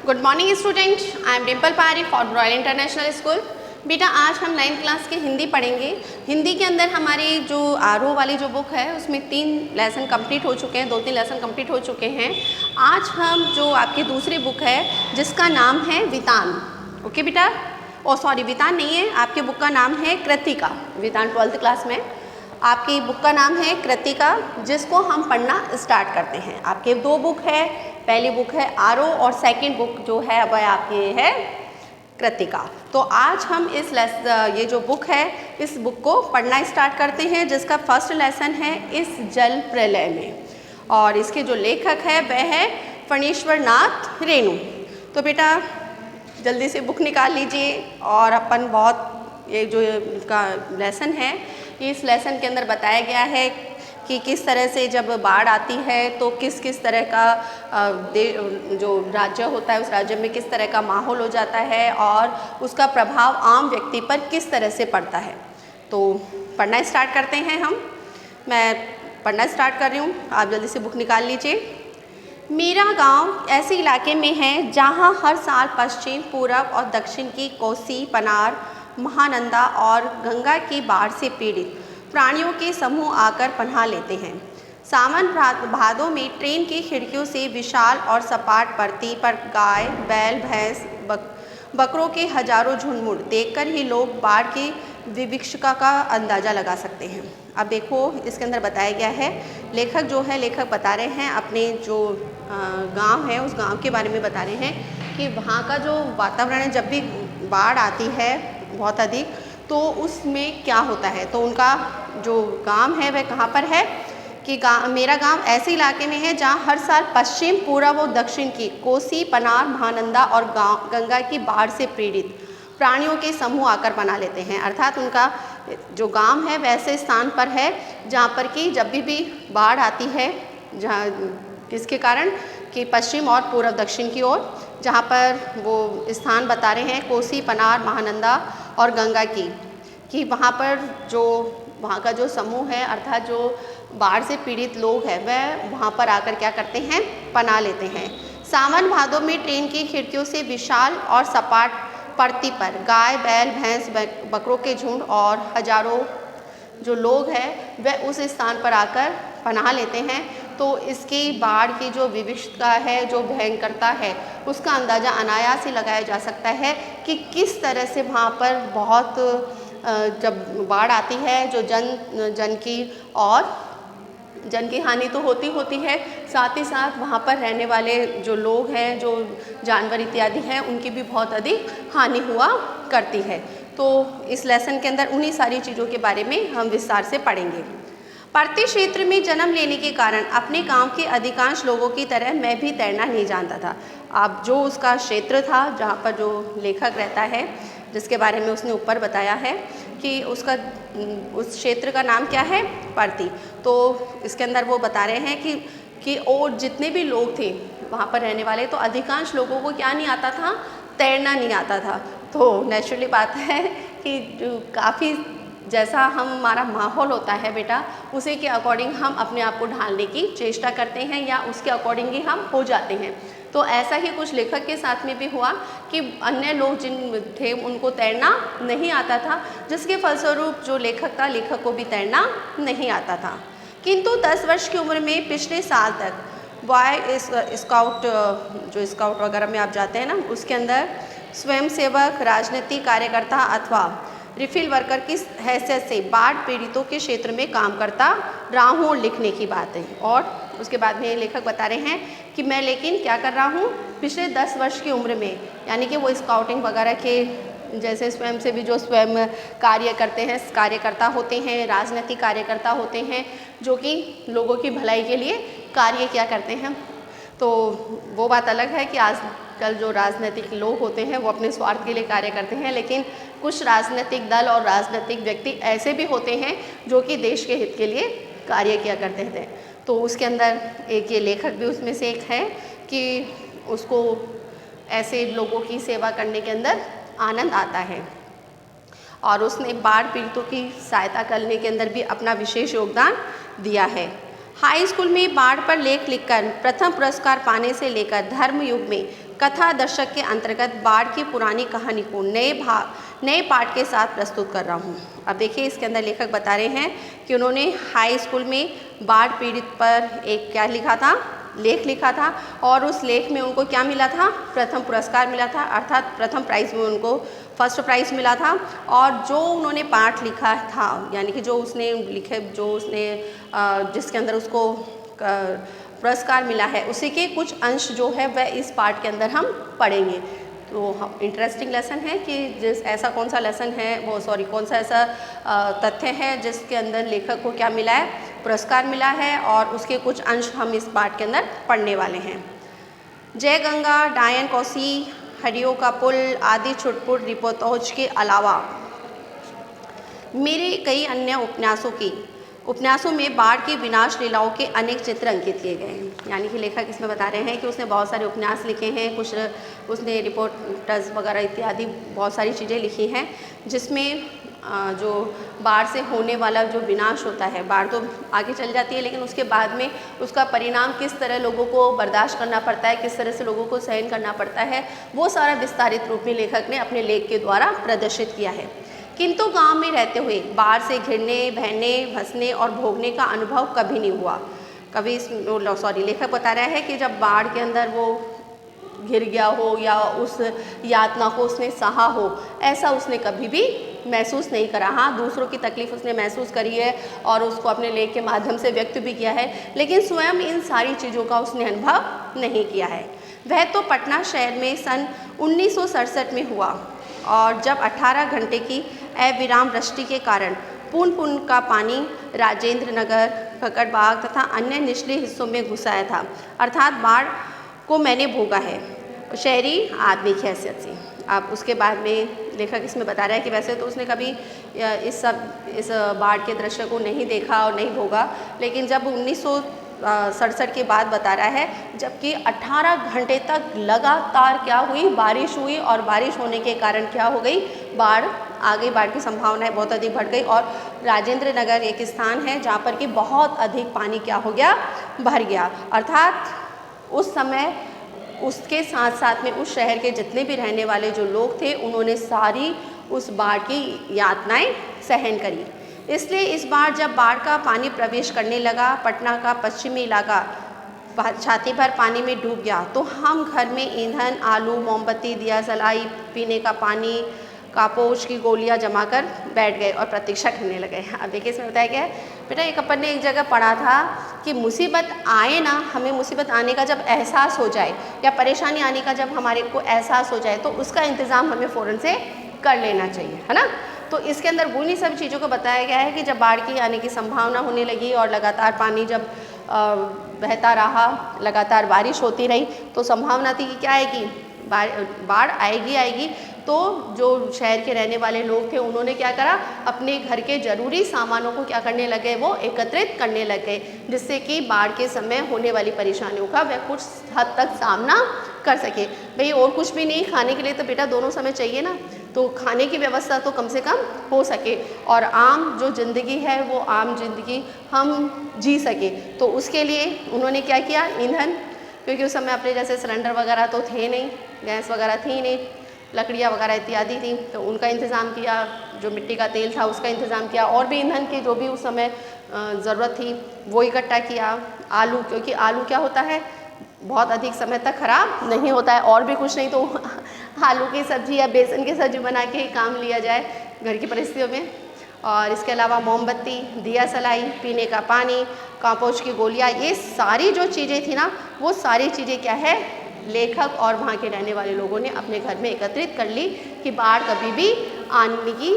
Good morning student, I am Dimple पारी for royal international school. बेटा आज हम 9th क्लास की हिंदी पढ़ेंगे। हिंदी के अंदर हमारी जो आरओ वाली जो बुक है उसमें 3 लेसन कंप्लीट हो चुके हैं, 2-3 लेसन कंप्लीट हो चुके हैं। आज हम जो आपकी दूसरी बुक है जिसका नाम है वितान। ओके बेटा, ओ सॉरी वितान नहीं है, आपके बुक का नाम है कृतिका। वितान 12th क्लास में आपकी बुक का नाम है कृतिका, जिसको हम पढ़ना स्टार्ट करते हैं। आपके 2 बुक है, पहली बुक है आरओ और सेकंड बुक जो है वह आपकी है कृतिका। तो आज हम ये जो बुक है इस बुक को पढ़ना स्टार्ट करते हैं, जिसका फर्स्ट लेसन है इस जल प्रलय में, और इसके जो लेखक है वह है फणीश्वर नाथ रेणु। तो बेटा जल्दी से बुक निकाल लीजिए और अपन ये जो इनका लेसन है इस लेसन के अंदर बताया गया है कि किस तरह से जब बाढ़ आती है तो किस किस तरह का जो राज्य होता है उस राज्य में किस तरह का माहौल हो जाता है और उसका प्रभाव आम व्यक्ति पर किस तरह से पड़ता है। तो पढ़ना स्टार्ट करते हैं हम। मैं पढ़ना स्टार्ट कर रही हूँ, आप जल्दी से बुक निकाल लीजिए। मेरा गांव ऐसे इलाके में है जहाँ हर साल पश्चिम, पूरब और दक्षिण की कोसी, पनार, महानंदा और गंगा की बाढ़ से पीड़ित प्राणियों के समूह आकर पनाह लेते हैं। सावन भादों में ट्रेन की खिड़कियों से विशाल और सपाट परती पर गाय, बैल, भैंस, बकरों के हजारों झुंड देखकर ही लोग बाढ़ की विभीषिका का अंदाज़ा लगा सकते हैं। अब देखो इसके अंदर बताया गया है, लेखक बता रहे हैं अपने जो गांव है उस गांव के बारे में बता रहे हैं कि वहाँ का जो वातावरण है, जब भी बाढ़ आती है बहुत अधिक तो उसमें क्या होता है। तो उनका जो गांव है वह कहाँ पर है कि मेरा गांव ऐसे इलाके में है जहां हर साल पश्चिम, पूर्व और दक्षिण की कोसी, पनार, महानंदा और गंगा की बाढ़ से पीड़ित प्राणियों के समूह आकर बना लेते हैं। अर्थात उनका जो गांव है वैसे स्थान पर है जहां पर कि जब भी बाढ़ आती है, जहाँ किसके कारण कि पश्चिम और पूर्व दक्षिण की ओर, जहाँ पर वो स्थान बता रहे हैं कोसी, पनार, महानंदा और गंगा कि वहाँ पर जो वहाँ का जो समूह है अर्थात जो बाढ़ से पीड़ित लोग हैं वह वहाँ पर आकर क्या करते हैं, पनाह लेते हैं। सावन भादों में ट्रेन की खिड़कियों से विशाल और सपाट परती पर गाय, बैल, भैंस, बकरों के झुंड और हजारों जो लोग हैं वह उस स्थान पर आकर पनाह लेते हैं। तो इसकी बाढ़ की जो विभीषिका है, जो भयंकरता है, उसका अंदाज़ा अनायास ही लगाया जा सकता है कि किस तरह से वहाँ पर बहुत जब बाढ़ आती है जो जन की हानि तो होती है, साथ ही साथ वहाँ पर रहने वाले जो लोग हैं, जो जानवर इत्यादि हैं, उनकी भी बहुत अधिक हानि हुआ करती है। तो इस लेसन के अंदर उन्हीं सारी चीज़ों के बारे में हम विस्तार से पढ़ेंगे। पर्वतीय क्षेत्र में जन्म लेने के कारण अपने गांव के अधिकांश लोगों की तरह मैं भी तैरना नहीं जानता था। अब जो उसका क्षेत्र था जहाँ पर जो लेखक रहता है, जिसके बारे में उसने ऊपर बताया है कि उस क्षेत्र का नाम क्या है, पर्वती। तो इसके अंदर वो बता रहे हैं कि और जितने भी लोग थे वहाँ पर रहने वाले, तो अधिकांश लोगों को क्या नहीं आता था, तैरना नहीं आता था। तो नेचुरली बात है कि काफ़ी जैसा हमारा माहौल होता है बेटा, उसी के अकॉर्डिंग हम अपने आप को ढालने की चेष्टा करते हैं या उसके अकॉर्डिंग ही हम हो जाते हैं। तो ऐसा ही कुछ लेखक के साथ में भी हुआ कि अन्य लोग जिन थे उनको तैरना नहीं आता था, जिसके फलस्वरूप जो लेखक था, लेखक को भी तैरना नहीं आता था। किंतु 10 वर्ष की उम्र में पिछले साल तक स्काउट वगैरह में आप जाते हैं ना, उसके अंदर स्वयंसेवक, राजनीतिक कार्यकर्ता अथवा रिफिल वर्कर की हैसियत से बाढ़ पीड़ितों के क्षेत्र में काम करता रहा हूँ, लिखने की बात है। और उसके बाद में लेखक बता रहे हैं कि मैं लेकिन क्या कर रहा हूँ, पिछले 10 वर्ष की उम्र में, यानी कि वो स्काउटिंग वगैरह के जैसे स्वयं से भी जो स्वयं कार्य करते हैं, कार्यकर्ता होते हैं, राजनीतिक कार्यकर्ता होते हैं, जो कि लोगों की भलाई के लिए कार्य क्या करते हैं। तो वो बात अलग है कि आजकल जो राजनीतिक लोग होते हैं वो अपने स्वार्थ के लिए कार्य करते हैं, लेकिन कुछ राजनीतिक दल और राजनीतिक व्यक्ति ऐसे भी होते हैं जो कि देश के हित के लिए कार्य किया करते थे। तो उसके अंदर एक ये लेखक भी उसमें से एक है कि उसको ऐसे लोगों की सेवा करने के अंदर आनंद आता है, और उसने बाढ़ पीड़ितों की सहायता करने के अंदर भी अपना विशेष योगदान दिया है। हाई स्कूल में बाढ़ पर लेख लिखकर प्रथम पुरस्कार पाने से लेकर धर्म युग में कथा दर्शक के अंतर्गत बाढ़ की पुरानी कहानी को नए पाठ के साथ प्रस्तुत कर रहा हूँ। अब देखिए इसके अंदर लेखक बता रहे हैं कि उन्होंने हाई स्कूल में बाढ़ पीड़ित पर एक क्या लिखा था, लेख लिखा था, और उस लेख में उनको क्या मिला था, प्रथम पुरस्कार मिला था, अर्थात प्रथम प्राइज़ में उनको फर्स्ट प्राइज़ मिला था। और जो उन्होंने पाठ लिखा था, यानी कि जो उसने जिसके अंदर उसको पुरस्कार मिला है, उसी के कुछ अंश जो है वह इस पाठ के अंदर हम पढ़ेंगे। तो इंटरेस्टिंग लेसन है कि ऐसा कौन सा लेसन है कौन सा ऐसा तथ्य है जिसके अंदर लेखक को क्या मिला है, पुरस्कार मिला है, और उसके कुछ अंश हम इस पाठ के अंदर पढ़ने वाले हैं। जय गंगा, डायन कोसी, हरियो का पुल आदि छुटपुट रिपोर्टोज के अलावा मेरे कई अन्य उपन्यासों में बाढ़ की विनाश लीलाओं के अनेक चित्र अंकित किए गए हैं। यानी कि लेखक इसमें बता रहे हैं कि उसने बहुत सारे उपन्यास लिखे हैं, कुछ उसने रिपोर्टर्स वगैरह इत्यादि बहुत सारी चीज़ें लिखी हैं, जिसमें जो बाढ़ से होने वाला जो विनाश होता है, बाढ़ तो आगे चल जाती है लेकिन उसके बाद में उसका परिणाम किस तरह लोगों को बर्दाश्त करना पड़ता है, किस तरह से लोगों को सहन करना पड़ता है, वो सारा विस्तारित रूप में लेखक ने अपने लेख के द्वारा प्रदर्शित किया है। किंतु गांव में रहते हुए बाढ़ से घिरने, बहने, फंसने और भोगने का अनुभव कभी नहीं हुआ। लेखक बता रहा है कि जब बाढ़ के अंदर वो घिर गया हो या उस यातना को उसने सहा हो, ऐसा उसने कभी भी महसूस नहीं करा। हाँ, दूसरों की तकलीफ़ उसने महसूस करी है और उसको अपने लेख के माध्यम से व्यक्त भी किया है, लेकिन स्वयं इन सारी चीज़ों का उसने अनुभव नहीं किया है। वह तो पटना शहर में सन 1967 में हुआ, और जब 18 घंटे की अविराम वृष्टि के कारण पुन का पानी राजेंद्र नगर, ककड़बाग तथा अन्य निचले हिस्सों में घुस आया था। अर्थात बाढ़ को मैंने भोगा है शहरी आदमी की हैसियत से। अब उसके बाद में लेखक इसमें बता रहा है कि वैसे तो उसने कभी इस बाढ़ के दृश्य को नहीं देखा और नहीं भोगा, लेकिन जब 1967 के बाद बता रहा है, जबकि 18 घंटे तक लगातार क्या हुई, बारिश हुई, और बारिश होने के कारण क्या हो गई, बाढ़ आ गई, बाढ़ की संभावनाएं बहुत अधिक बढ़ गई। और राजेंद्र नगर एक स्थान है जहाँ पर कि बहुत अधिक पानी क्या हो गया, भर गया। अर्थात उस समय उसके साथ साथ में उस शहर के जितने भी रहने वाले जो लोग थे, उन्होंने सारी उस बाढ़ की यातनाएं सहन करी। इसलिए इस बार जब बाढ़ का पानी प्रवेश करने लगा, पटना का पश्चिमी इलाका छाती भर पानी में डूब गया, तो हम घर में ईंधन, आलू, मोमबत्ती, दिया जलाई, पीने का पानी, कापोच की गोलियां जमा कर बैठ गए और प्रतीक्षा करने लगे। अब देखिए इसमें बताया गया है, बेटा एक अपन ने एक जगह पढ़ा था कि मुसीबत आए ना, हमें मुसीबत आने का जब एहसास हो जाए या परेशानी आने का जब हमारे को एहसास हो जाए, तो उसका इंतज़ाम हमें फ़ौरन से कर लेना चाहिए, है ना। तो इसके अंदर उन्हीं सब चीज़ों को बताया गया है कि जब बाढ़ की आने की संभावना होने लगी और लगातार पानी जब बहता रहा, लगातार बारिश होती रही, तो संभावना थी कि क्या है कि बाढ़ आएगी। तो जो शहर के रहने वाले लोग थे, उन्होंने क्या करा, अपने घर के ज़रूरी सामानों को क्या करने लगे, वो एकत्रित करने लगे, जिससे कि बाढ़ के समय होने वाली परेशानियों का वह कुछ हद तक सामना कर सके। भाई और कुछ भी नहीं, खाने के लिए तो बेटा दोनों समय चाहिए ना, तो खाने की व्यवस्था तो कम से कम हो सके, और आम जो ज़िंदगी है वो आम जिंदगी हम जी सके। तो उसके लिए उन्होंने क्या किया, ईंधन, क्योंकि उस समय अपने जैसे सिलेंडर वगैरह तो थे नहीं, गैस वगैरह थी नहीं, लकड़ियाँ वगैरह इत्यादि थी, तो उनका इंतज़ाम किया, जो मिट्टी का तेल था उसका इंतज़ाम किया, और भी ईंधन की जो भी उस समय ज़रूरत थी वो इकट्ठा किया। आलू, क्योंकि आलू क्या होता है, बहुत अधिक समय तक ख़राब नहीं होता है, और भी कुछ नहीं तो आलू की सब्ज़ी या बेसन की सब्ज़ी बना के काम लिया जाए घर की परिस्थितियों में। और इसके अलावा मोमबत्ती, दिया सलाई, पीने का पानी, कापोच की गोलियाँ, ये सारी जो चीज़ें थी ना, वो सारी चीज़ें क्या है, लेखक और वहाँ के रहने वाले लोगों ने अपने घर में एकत्रित कर ली कि बाढ़ कभी भी आने की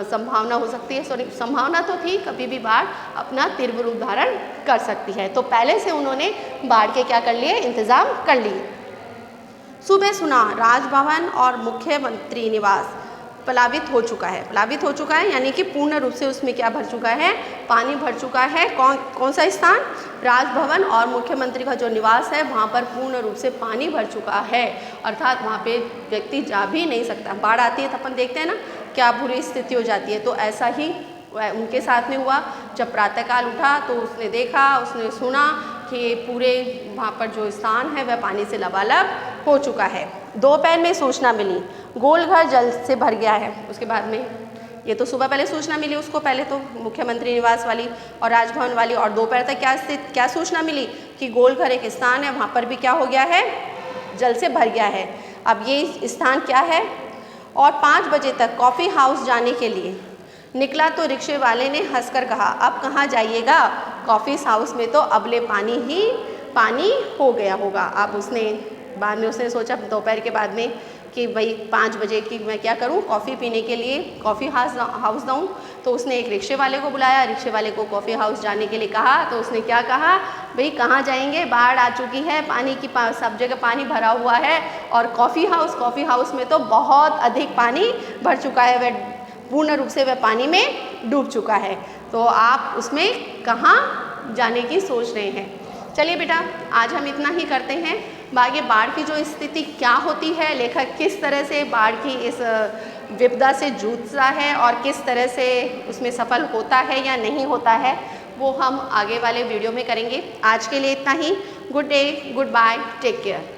संभावना हो सकती है। संभावना तो थी, कभी भी बाढ़ अपना तीव्र रूप धारण कर सकती है। तो पहले से उन्होंने बाढ़ के क्या कर लिए, इंतज़ाम कर लिए। सुबह सुना राजभवन और मुख्यमंत्री निवास प्लावित हो चुका है, यानी कि पूर्ण रूप से उसमें क्या भर चुका है, पानी भर चुका है। कौन सा स्थान, राजभवन और मुख्यमंत्री का जो निवास है वहाँ पर पूर्ण रूप से पानी भर चुका है, अर्थात वहाँ पे व्यक्ति जा भी नहीं सकता। बाढ़ आती है तो अपन देखते हैं ना क्या बुरी स्थिति हो जाती है, तो ऐसा ही उनके साथ में हुआ। जब प्रातःकाल उठा तो उसने सुना कि पूरे वहाँ पर जो स्थान है वह पानी से लबालब हो चुका है। दोपहर में सूचना मिली गोलघर जल से भर गया है। उसके बाद में ये तो सुबह पहले सूचना मिली उसको, पहले तो मुख्यमंत्री निवास वाली और राजभवन वाली, और दोपहर तक क्या सूचना मिली कि गोलघर एक स्थान है, वहाँ पर भी क्या हो गया है, जल से भर गया है। अब ये स्थान क्या है, और 5 बजे तक कॉफ़ी हाउस जाने के लिए निकला तो रिक्शे वाले ने हंसकर कहा, अब कहाँ जाइएगा, कॉफ़ी हाउस में तो अबले पानी ही पानी हो गया होगा। अब उसने बाद में उसने सोचा दोपहर के बाद में कि भाई 5 बजे की मैं क्या करूं, कॉफ़ी पीने के लिए कॉफ़ी हाउस जाऊं। तो उसने एक रिक्शे वाले को बुलाया, रिक्शे वाले को कॉफ़ी हाउस जाने के लिए कहा। तो उसने क्या कहा, भाई कहाँ जाएंगे, बाढ़ आ चुकी है, पानी की सब जगह पानी भरा हुआ है, और कॉफ़ी हाउस में तो बहुत अधिक पानी भर चुका है, वह पूर्ण रूप से वह पानी में डूब चुका है। तो आप उसमें कहाँ जाने की सोच रहे हैं। चलिए बेटा, आज हम इतना ही करते हैं। आगे बाढ़ की जो स्थिति क्या होती है, लेखक किस तरह से बाढ़ की इस विपदा से जूझता है और किस तरह से उसमें सफल होता है या नहीं होता है, वो हम आगे वाले वीडियो में करेंगे। आज के लिए इतना ही। Good day, goodbye, take care.